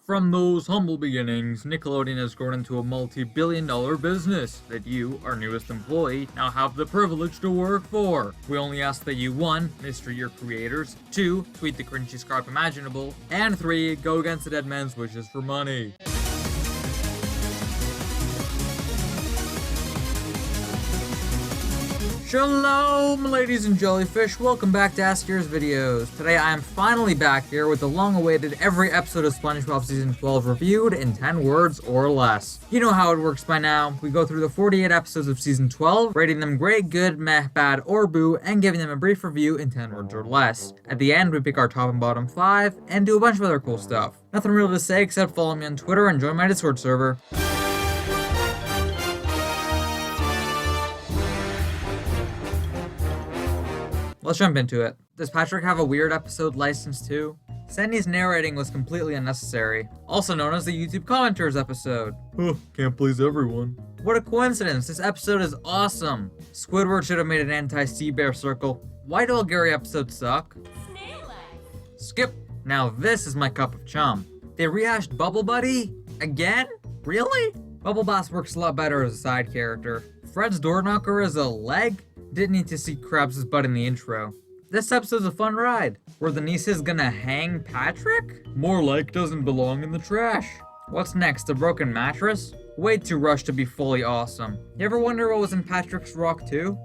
From those humble beginnings, Nickelodeon has grown into a multi-billion-dollar business that you, our newest employee, now have the privilege to work for. We only ask that you 1. Mistreat your creators, 2. Tweet the cringiest crap imaginable, and 3. Go against the dead man's wishes for money. Shalom, ladies and jellyfish. Welcome back to A.S.K's videos. Today I am finally back here with the long-awaited every episode of SpongeBob Season 12 reviewed in 10 words or less. You know how it works by now. We go through the 48 episodes of Season 12, rating them great, good, meh, bad, or boo, and giving them a brief review in 10 words or less. At the end, we pick our top and bottom 5, and do a bunch of other cool stuff. Nothing real to say except follow me on Twitter and join my Discord server. Let's jump into it. Does Patrick have a weird episode license too? Sandy's narrating was completely unnecessary, also known as the YouTube commenters episode. Can't please everyone. What a coincidence, this episode is awesome. Squidward should have made an anti-sea bear circle. Why do all Gary episodes suck? Skip. Now this is my cup of chum. They rehashed Bubble Buddy? Again? Really? Bubble Boss works a lot better as a side character. Fred's door knocker is a leg? Didn't need to see Krabs' butt in the intro. This episode's a fun ride. Were the nieces gonna hang Patrick? More like doesn't belong in the trash. What's next, a broken mattress? Way too rushed to be fully awesome. You ever wonder what was in Patrick's Rock 2?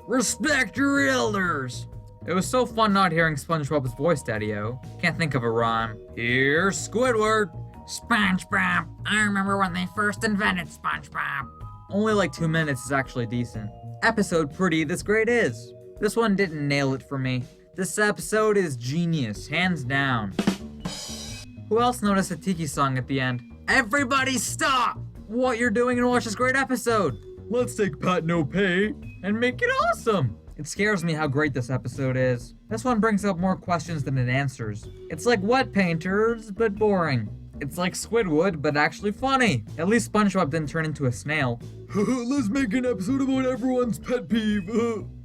Respect your elders! It was so fun not hearing SpongeBob's voice, Daddy-O. Can't think of a rhyme. Here's Squidward! SpongeBob! I remember when they first invented SpongeBob. Only like 2 minutes is actually decent. Episode pretty this great is. This one didn't nail it for me. This episode is genius, hands down. Who else noticed a Tiki song at the end? Everybody stop what you're doing and watch this great episode. Let's take Pat No Pay and make it awesome. It scares me how great this episode is. This one brings up more questions than it answers. It's like Wet Painters, but boring. It's like Squidward, but actually funny. At least SpongeBob didn't turn into a snail. Let's make an episode about everyone's pet peeve.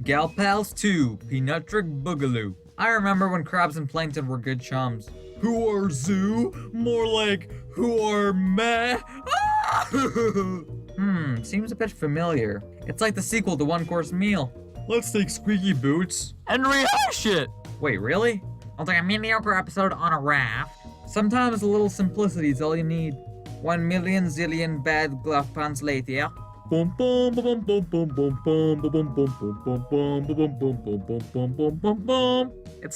Gal Pals 2, Peanutric Boogaloo. I remember when Krabs and Plankton were good chums. Who are zoo? More like, who are meh? Seems a bit familiar. It's like the sequel to One Course Meal. Let's take Squeaky Boots and rehash it. Wait, really? I'll take a mediocre episode on a raft. Sometimes a little simplicity is all you need. 1 million zillion bad glove pants later. It's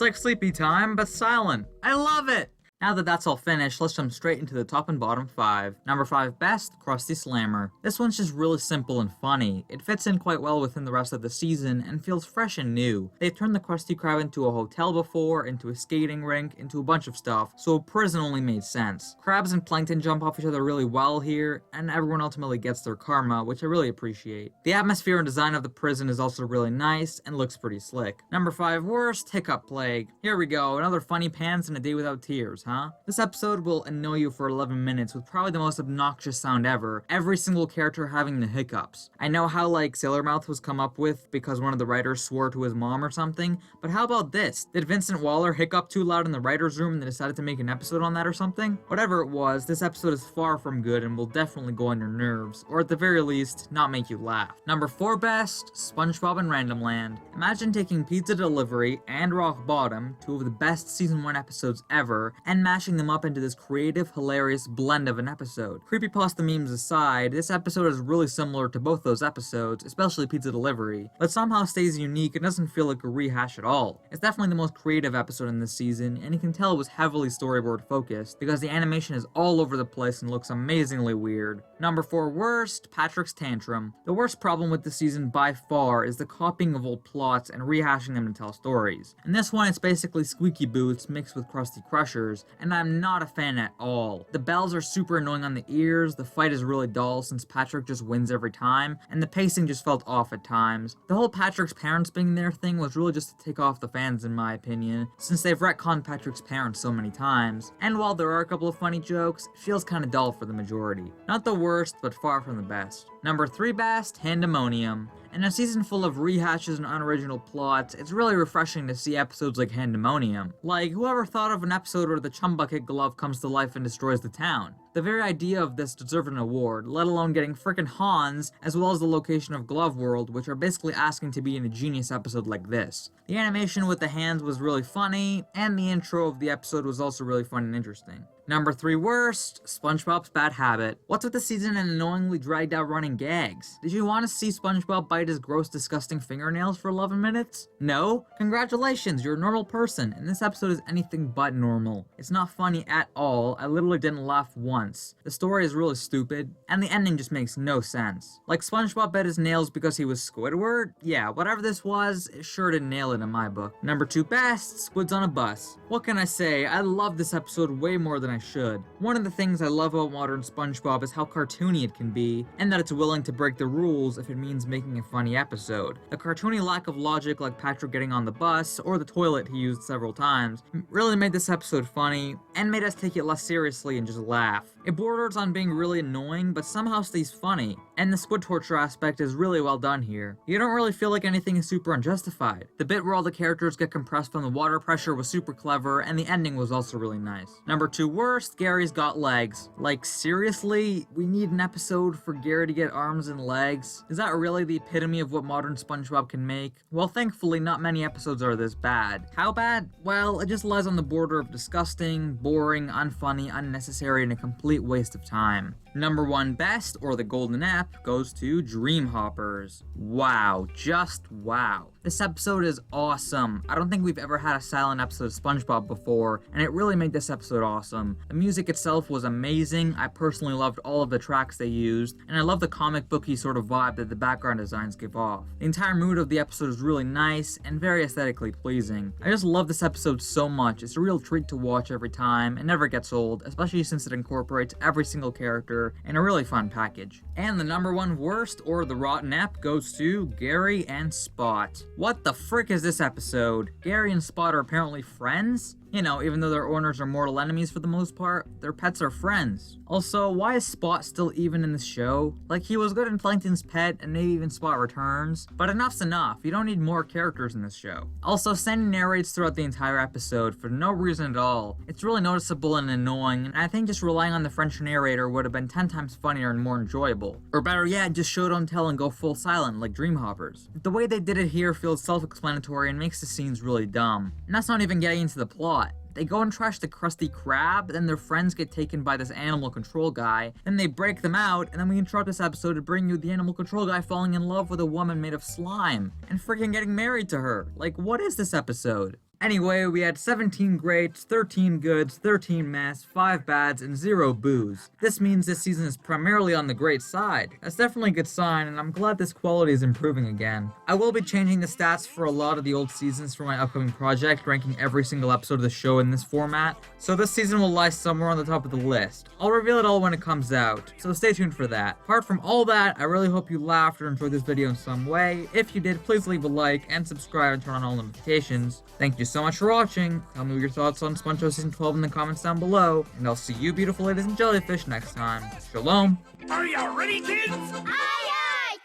like Sleepy Time, but silent. I love it! Now that that's all finished, let's jump straight into the top and bottom 5. Number 5 best, Krusty Slammer. This one's just really simple and funny. It fits in quite well within the rest of the season and feels fresh and new. They've turned the Krusty Krab into a hotel before, into a skating rink, into a bunch of stuff, so a prison only made sense. Krabs and Plankton jump off each other really well here, and everyone ultimately gets their karma, which I really appreciate. The atmosphere and design of the prison is also really nice and looks pretty slick. Number 5 worst, Hiccup Plague. Here we go, another funny pants and a day without tears, huh? This episode will annoy you for 11 minutes with probably the most obnoxious sound ever, every single character having the hiccups. I know how like Sailor Mouth was come up with because one of the writers swore to his mom or something, but how about this? Did Vincent Waller hiccup too loud in the writer's room and they decided to make an episode on that or something? Whatever it was, this episode is far from good and will definitely go on your nerves, or at the very least, not make you laugh. Number 4 best, SpongeBob and Random Land. Imagine taking Pizza Delivery and Rock Bottom, 2 of the best season 1 episodes ever, and mashing them up into this creative, hilarious blend of an episode. Creepypasta memes aside, this episode is really similar to both those episodes, especially Pizza Delivery, but somehow stays unique and doesn't feel like a rehash at all. It's definitely the most creative episode in this season, and you can tell it was heavily storyboard focused, because the animation is all over the place and looks amazingly weird. Number 4 worst, Patrick's Tantrum. The worst problem with the season by far is the copying of old plots and rehashing them to tell stories. In this one, it's basically Squeaky Boots mixed with Krusty Crushers, and I'm not a fan at all. The bells are super annoying on the ears, the fight is really dull since Patrick just wins every time, and the pacing just felt off at times. The whole Patrick's parents being there thing was really just to take off the fans in my opinion, since they've retconned Patrick's parents so many times, and while there are a couple of funny jokes, it feels kinda dull for the majority. Not the worst, but far from the best. Number 3 best, Handemonium. In a season full of rehashes and unoriginal plots, it's really refreshing to see episodes like Handemonium. Like, whoever thought of an episode where the Chum Bucket Glove comes to life and destroys the town? The very idea of this deserved an award, let alone getting frickin' Hans, as well as the location of Glove World, which are basically asking to be in a genius episode like this. The animation with the hands was really funny, and the intro of the episode was also really fun and interesting. Number 3 worst, SpongeBob's Bad Habit. What's with the season and annoyingly dragged out running gags? Did you want to see SpongeBob bite his gross, disgusting fingernails for 11 minutes? No? Congratulations, you're a normal person, and this episode is anything but normal. It's not funny at all, I literally didn't laugh once. The story is really stupid, and the ending just makes no sense. Like SpongeBob bit his nails because he was Squidward? Yeah, whatever this was, it sure didn't nail it in my book. Number 2 best, Squids on a Bus. What can I say? I love this episode way more than I should. One of the things I love about modern SpongeBob is how cartoony it can be, and that it's willing to break the rules if it means making a funny episode. The cartoony lack of logic, like Patrick getting on the bus, or the toilet he used several times, really made this episode funny, and made us take it less seriously and just laugh. It borders on being really annoying, but somehow stays funny, and the squid torture aspect is really well done here. You don't really feel like anything is super unjustified. The bit where all the characters get compressed from the water pressure was super clever, and the ending was also really nice. Number 2 worst, Gary's Got Legs. Like, seriously? We need an episode for Gary to get arms and legs? Is that really the epitome of what modern SpongeBob can make? Well, thankfully, not many episodes are this bad. How bad? Well, it just lies on the border of disgusting, boring, unfunny, unnecessary, and a complete waste of time. Number 1 best, or the golden ep, goes to Dream Hoppers. Wow, just wow. This episode is awesome. I don't think we've ever had a silent episode of SpongeBob before, and it really made this episode awesome. The music itself was amazing. I personally loved all of the tracks they used, and I love the comic booky sort of vibe that the background designs give off. The entire mood of the episode is really nice and very aesthetically pleasing. I just love this episode so much. It's a real treat to watch every time. It never gets old, especially since it incorporates every single character in a really fun package. And the number 1 worst, or the rotten ep, goes to Gary and Spot. What the frick is this episode? Gary and Spot are apparently friends? You know, even though their owners are mortal enemies for the most part, their pets are friends. Also, why is Spot still even in this show? Like, he was good in Plankton's Pet, and maybe even Spot Returns, but enough's enough. You don't need more characters in this show. Also, Sandy narrates throughout the entire episode for no reason at all. It's really noticeable and annoying, and I think just relying on the French narrator would have been 10 times funnier and more enjoyable. Or better yet, just show don't tell and go full silent like Dream Hoppers. The way they did it here feels self-explanatory and makes the scenes really dumb. And that's not even getting into the plot. They go and trash the Krusty Krab, then their friends get taken by this animal control guy, then they break them out, and then we interrupt this episode to bring you the animal control guy falling in love with a woman made of slime, and freaking getting married to her. Like, what is this episode? Anyway, we had 17 greats, 13 goods, 13 mess, 5 bads, and 0 boos. This means this season is primarily on the great side. That's definitely a good sign, and I'm glad this quality is improving again. I will be changing the stats for a lot of the old seasons for my upcoming project, ranking every single episode of the show in this format, so this season will lie somewhere on the top of the list. I'll reveal it all when it comes out, so stay tuned for that. Apart from all that, I really hope you laughed or enjoyed this video in some way. If you did, please leave a like and subscribe and turn on all notifications. Thank you so much for watching. Tell me your thoughts on SpongeBob Season 12 in the comments down below, and I'll see you beautiful ladies and jellyfish next time. Shalom! Are you ready, kids? Aye, aye,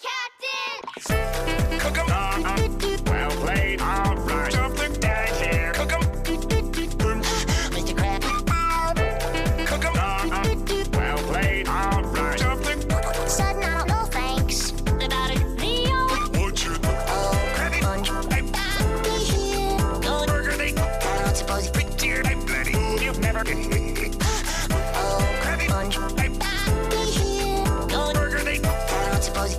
Captain! Cook 'em. Well played. All right. Jump the guys here. Cook 'em. Mr. Crab. Cook 'em. Well played. All right. Jump the. Sudden, I don't know, thanks. About it, Leo. What you? Oh, Krabby. Sponge. Hey, Be here. good burger. I don't suppose you. Pretty hey, bloody. You've never. Oh, Krabby. Sponge. Hey, Be here. good burger. I don't suppose you.